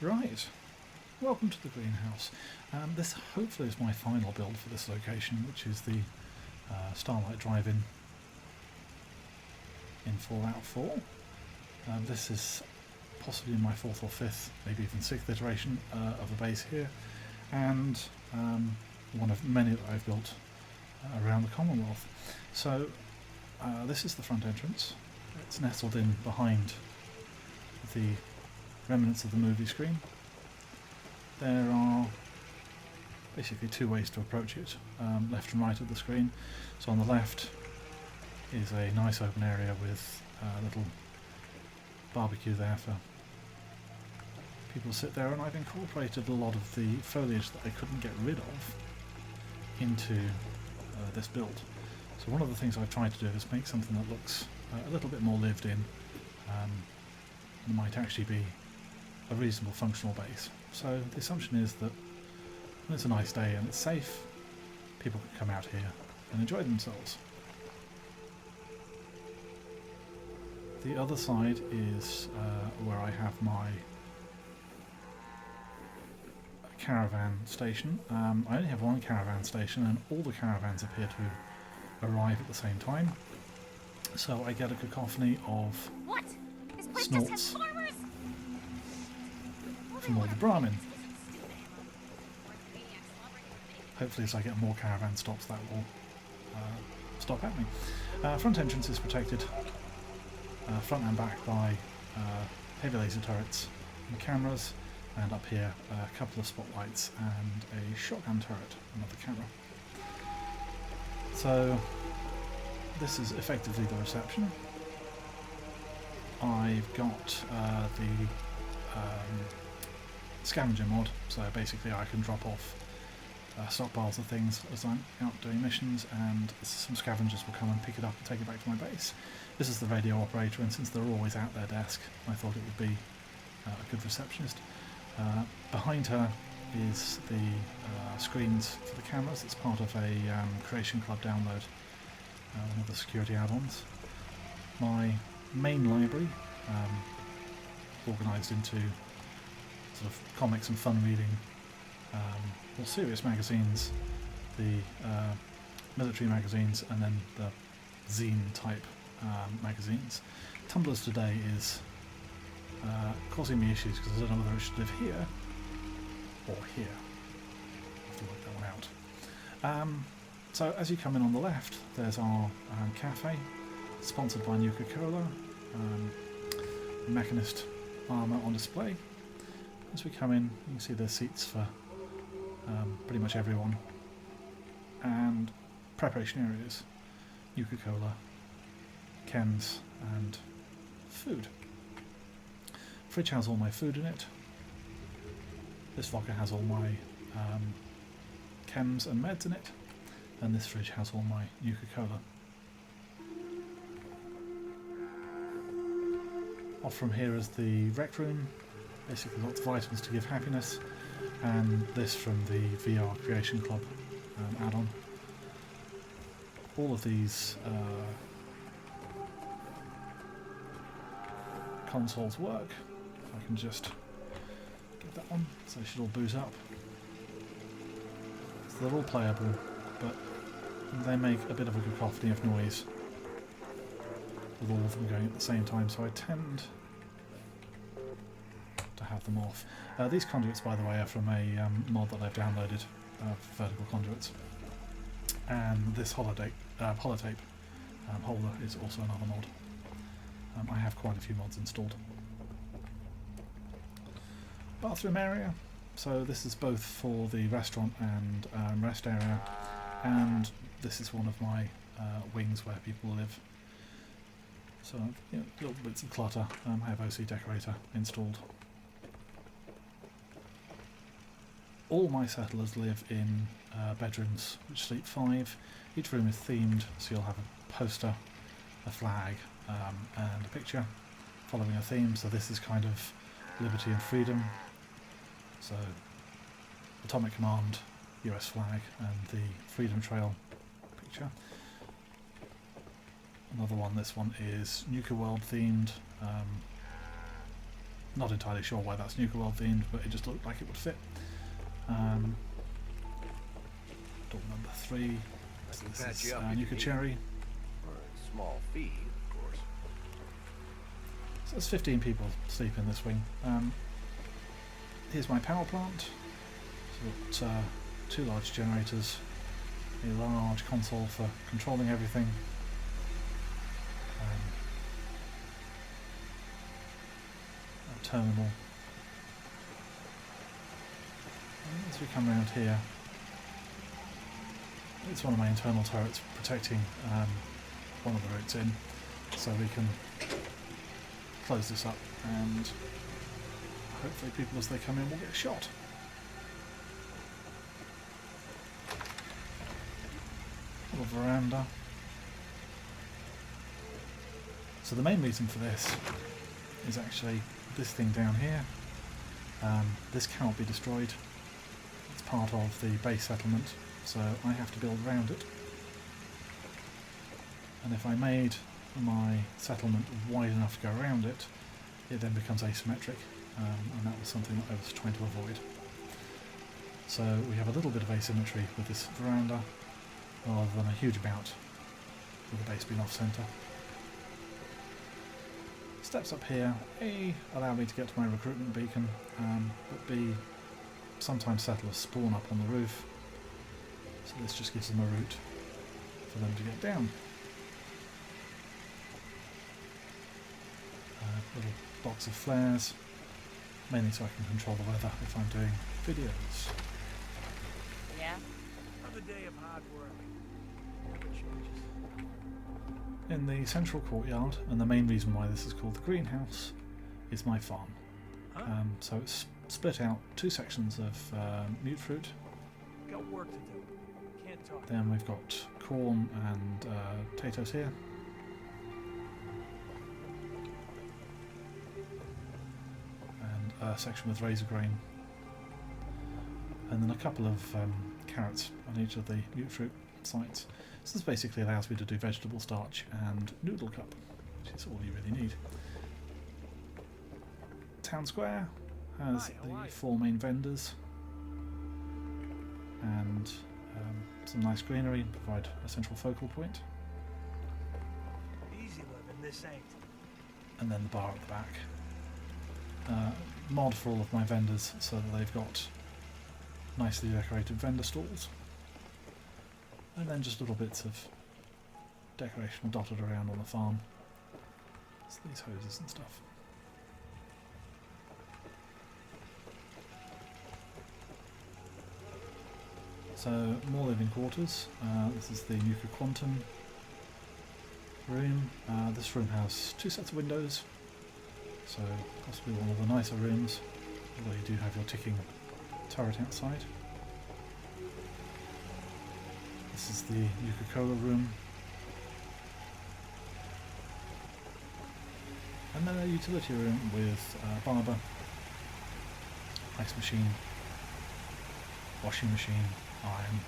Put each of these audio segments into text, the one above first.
Right, welcome to the greenhouse. This hopefully is my final build for this location, which is the Starlight Drive-In in Fallout 4. This is possibly my 4th or 5th, maybe even 6th iteration of the base here, and one of many that I've built around the Commonwealth. So this is the front entrance. It's nestled in behind the remnants of the movie screen. There are basically two ways to approach it, left and right of the screen. So on the left is a nice open area with a little barbecue there for people to sit there, and I've incorporated a lot of the foliage that I couldn't get rid of into this build. So one of the things I've tried to do is make something that looks a little bit more lived in, and might actually be a reasonable functional base. So the assumption is that when it's a nice day and it's safe, people can come out here and enjoy themselves. The other side is where I have my caravan station. I only have one caravan station, and all the caravans appear to arrive at the same time. So I get a cacophony of snorts from all the Brahmin. Hopefully as I get more caravan stops that will stop happening. Front entrance is protected front and back by heavy laser turrets and cameras, and up here a couple of spotlights and a shotgun turret, another camera. So this is effectively the reception. I've got the scavenger mod, so basically I can drop off stockpiles of things as I'm out doing missions, and some scavengers will come and pick it up and take it back to my base. This is the radio operator, and since they're always at their desk, I thought it would be a good receptionist. Behind her is the screens for the cameras. It's part of a Creation Club download, one of the security add-ons. My main library, organised into sort of comics and fun reading, more serious magazines, the military magazines, and then the zine type magazines. Tumblr's today is causing me issues because I don't know whether it should live here or here. I'll have to work that one out. So as you come in on the left, there's our cafe, sponsored by Nuka-Cola, Mechanist armour on display. As we come in, you can see there's seats for pretty much everyone, and preparation areas, Nuka-Cola, chems, and food. Fridge has all my food in it. This locker has all my chems and meds in it, and this fridge has all my Nuka-Cola. Off from here is the rec room, basically lots of items to give happiness, and this from the VR Creation Club add-on. All of these consoles work. If I can just get that one, so they should all boot up. So they're all playable, but they make a bit of a cacophony of noise with all of them going at the same time, so I tend to have them off. These conduits, by the way, are from a mod that I've downloaded, vertical conduits, and this holotape holder is also another mod. I have quite a few mods installed. Bathroom area, so this is both for the restaurant and rest area, and this is one of my wings where people live. So, little bits of clutter. I have OCDecorator installed. All my settlers live in bedrooms which sleep 5. Each room is themed, so you'll have a poster, a flag, and a picture following a theme. So this is kind of liberty and freedom. So Atomic Command, US flag, and the Freedom Trail picture. Another one, this one is Nuka World themed, Not entirely sure why that's nuclear world themed, but it just looked like it would fit. Door number 3. So this is nuclear cherry. For a small fee, of course. So there's 15 people sleep in this wing. Here's my power plant. So got 2 large generators, a large console for controlling everything. A terminal. And as we come around here, it's one of my internal turrets protecting one of the routes in, so we can close this up and hopefully people as they come in will get shot. Little veranda. So the main reason for this is actually this thing down here. This cannot be destroyed. It's part of the base settlement, so I have to build around it. And if I made my settlement wide enough to go around it, it then becomes asymmetric, and that was something that I was trying to avoid. So we have a little bit of asymmetry with this veranda, rather than a huge amount with the base being off-centre. Steps up here, A, allow me to get to my recruitment beacon, but B, sometimes settlers spawn up on the roof, so this just gives them a route for them to get down. Little box of flares, mainly so I can control the weather if I'm doing videos. Yeah? Another day of hard work. Never changes. In the central courtyard, and the main reason why this is called the greenhouse, is my farm. Huh? So it's split out 2 sections of mute fruit. Got work to do. Can't talk. Then we've got corn and potatoes here. And a section with razor grain. And then a couple of carrots on each of the mute fruit sites. So this basically allows me to do vegetable starch and noodle cup, which is all you really need. Town square has the 4 main vendors and some nice greenery to provide a central focal point. Easy living, this ain't. And then the bar at the back. Mod for all of my vendors so that they've got nicely decorated vendor stalls. And then just little bits of decoration dotted around on the farm. So these hoses and stuff. So more living quarters. This is the Nuka Quantum room. This room has 2 sets of windows, so possibly one of the nicer rooms, although you do have your ticking turret outside. This is the Nuka-Cola room. And then a utility room with a barber, ice machine, washing machine, iron,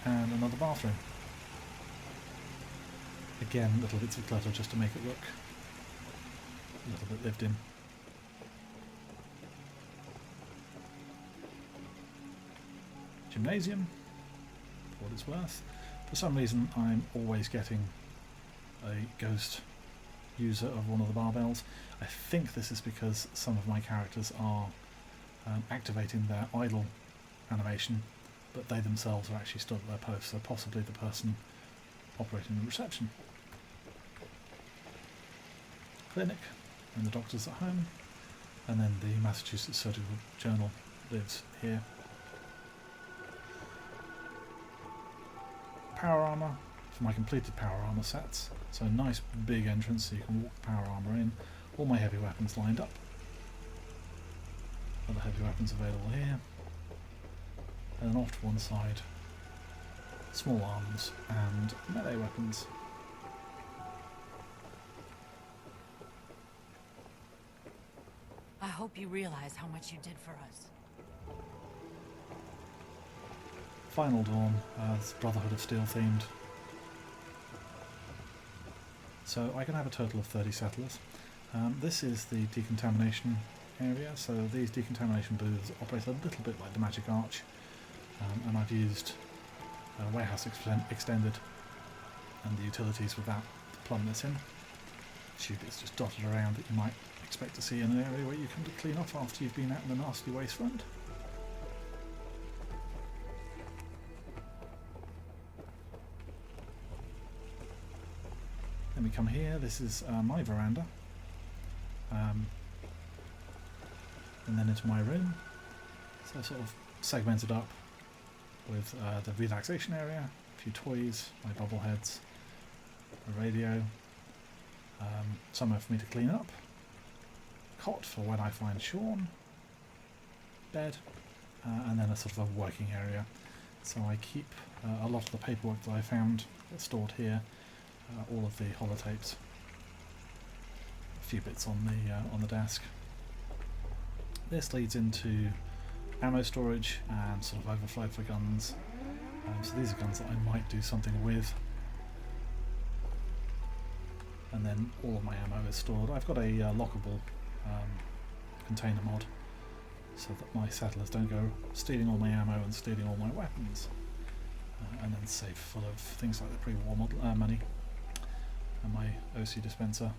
and another bathroom. Again, little bits of clutter just to make it look a little bit lived in. Gymnasium, for what it's worth. For some reason I'm always getting a ghost user of one of the barbells. I think this is because some of my characters are activating their idle animation, but they themselves are actually still at their post, so possibly the person operating the reception. Clinic, and the doctors at home, and then the Massachusetts Surgical Journal lives here. Power armour for my completed power armour sets, so a nice big entrance so you can walk the power armour in. All my heavy weapons lined up. Other heavy weapons available here. And then off to one side, small arms and melee weapons. I hope you realize how much you did for us. Final Dawn, it's Brotherhood of Steel themed. So I can have a total of 30 settlers. This is the decontamination area, so these decontamination booths operate a little bit like the Magic Arch, and I've used Warehouse Extended and the utilities with that to plumb this in. A few bits just dotted around that you might expect to see in an area where you come to clean off after you've been out in the nasty waste front. Then we come here, this is my veranda, and then into my room, so sort of segmented up with the relaxation area, a few toys, my bobbleheads, a radio, somewhere for me to clean up, cot for when I find Sean, bed, and then a sort of a working area. So I keep a lot of the paperwork that I found stored here, all of the holotapes, a few bits on the desk. This leads into ammo storage and sort of overflow for guns. So these are guns that I might do something with. And then all of my ammo is stored. I've got a lockable container mod so that my settlers don't go stealing all my ammo and stealing all my weapons, and then safe full of things like the pre-war money and my OC dispenser.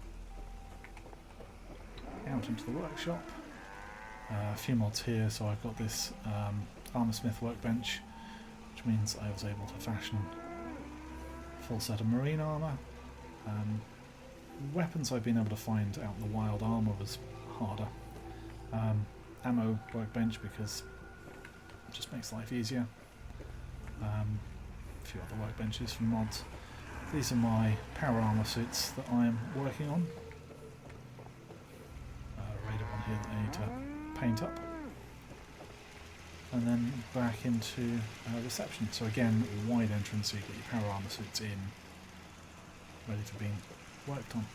Out into the workshop. A few mods here, so I've got this Armorsmith workbench, which means I was able to fashion a full set of marine armour. Weapons I've been able to find out in the wild. Armour was harder. Ammo workbench because it just makes life easier. A few other workbenches from mods. These are my power armour suits that I am working on. Raider one here that I need to paint up. And then back into reception. So again, wide entrance, so you get your power armour suits in, ready for being worked on.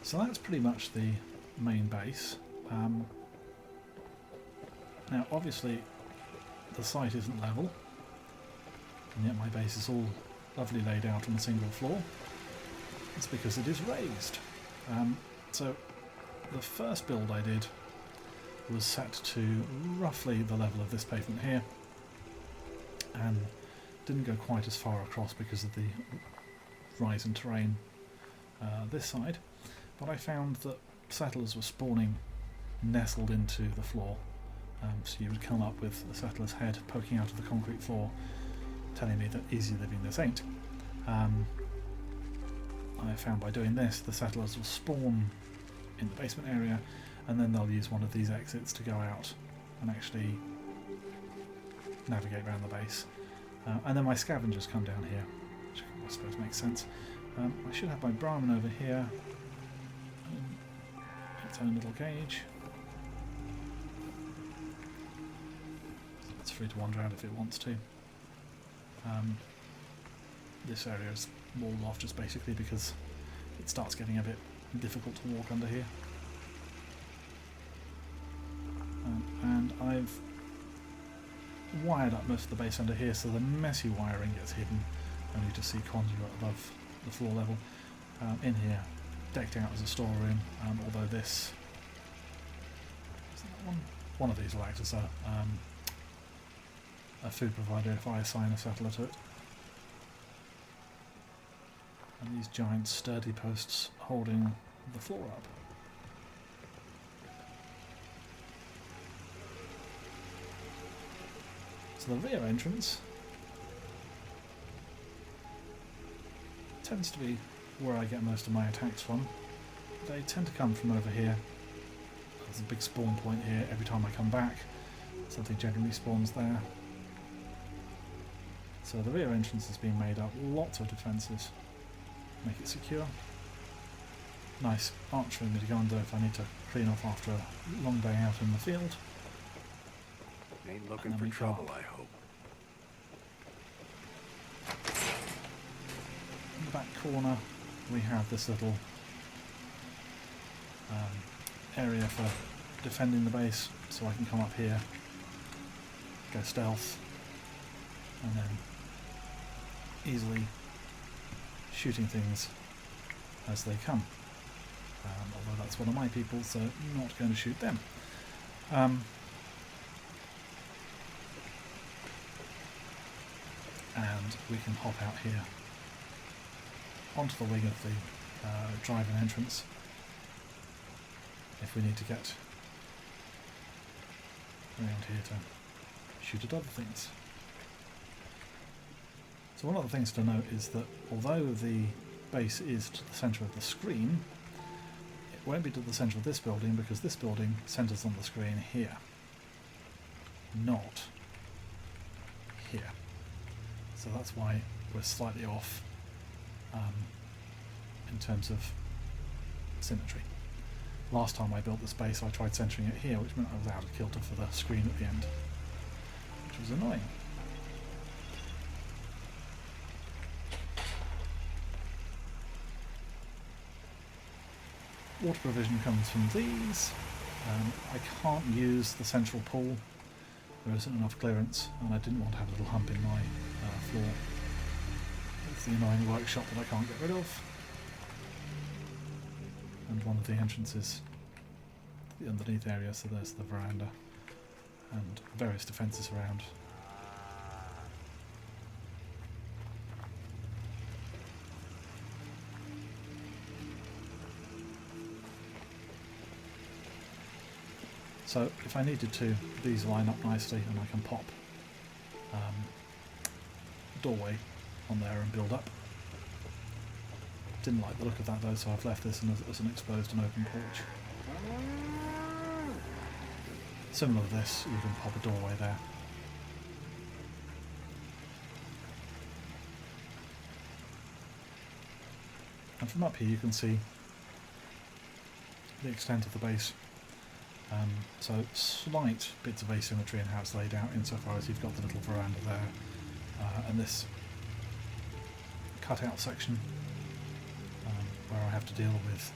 So that's pretty much the main base. Now obviously the site isn't level, and yet my base is all lovely laid out on a single floor. It's because it is raised. So the first build I did was set to roughly the level of this pavement here, and didn't go quite as far across because of the rise in terrain this side, but I found that settlers were spawning nestled into the floor, so you would come up with a settler's head poking out of the concrete floor telling me that easy living this ain't. I found by doing this the settlers will spawn in the basement area, and then they'll use one of these exits to go out and actually navigate around the base. And then my scavengers come down here, which I suppose makes sense. I should have my Brahmin over here, its own little cage. It's free to wander out if it wants to. This area is walled off just basically because it starts getting a bit difficult to walk under here. And I've wired up most of the base under here, so the messy wiring gets hidden, only to see conduit above the floor level. In here, decked out as a storeroom, although this... One of these will act as a food provider if I assign a settler to it. And these giant sturdy posts holding the floor up. So the rear entrance tends to be where I get most of my attacks from. They tend to come from over here. There's a big spawn point here. Every time I come back, something generally spawns there. So the rear entrance has been made up. Lots of defences. Make it secure. Nice arch for me to go under if I need to clean off after a long day out in the field. Ain't looking for trouble, I hope. In the back corner we have this little area for defending the base, so I can come up here, go stealth, and then easily shooting things as they come. although that's one of my people, so not going to shoot them. And we can hop out here onto the wing of the drive-in entrance if we need to get around here to shoot at other things. So one of the things to note is that although the base is to the centre of the screen, it won't be to the centre of this building because this building centres on the screen here, not here. So that's why we're slightly off in terms of symmetry. Last time I built this base I tried centering it here, which meant I was out of kilter for the screen at the end, which was annoying. Water provision comes from these. I can't use the central pool, there isn't enough clearance, and I didn't want to have a little hump in my floor. It's the annoying workshop that I can't get rid of. And one of the entrances to the underneath area, so there's the veranda and various defences around. So if I needed to, these line up nicely and I can pop doorway on there and build up. Didn't like the look of that though, so I've left this as an exposed and open porch. Similar to this, you can pop a doorway there. And from up here you can see the extent of the base. So slight bits of asymmetry in how it's laid out insofar as you've got the little veranda there and this cut-out section where I have to deal with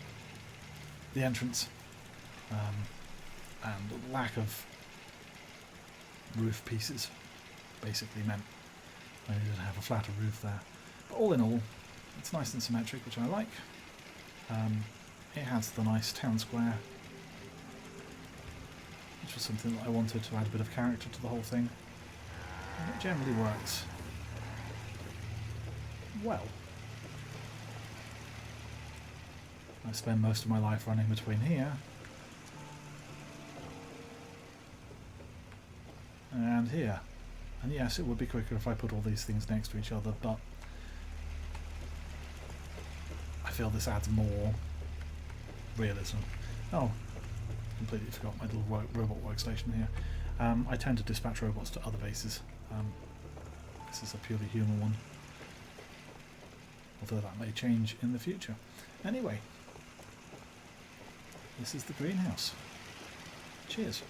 the entrance and the lack of roof pieces basically meant I needed to have a flatter roof there. But all in all, it's nice and symmetric, which I like. It has the nice town square, which was something that I wanted to add a bit of character to the whole thing. And it generally works well. I spend most of my life running between here and here. And yes, it would be quicker if I put all these things next to each other, but I feel this adds more realism. Oh, completely forgot my little robot workstation here. I tend to dispatch robots to other bases. This is a purely human one, although that may change in the future. Anyway, this is the greenhouse. Cheers.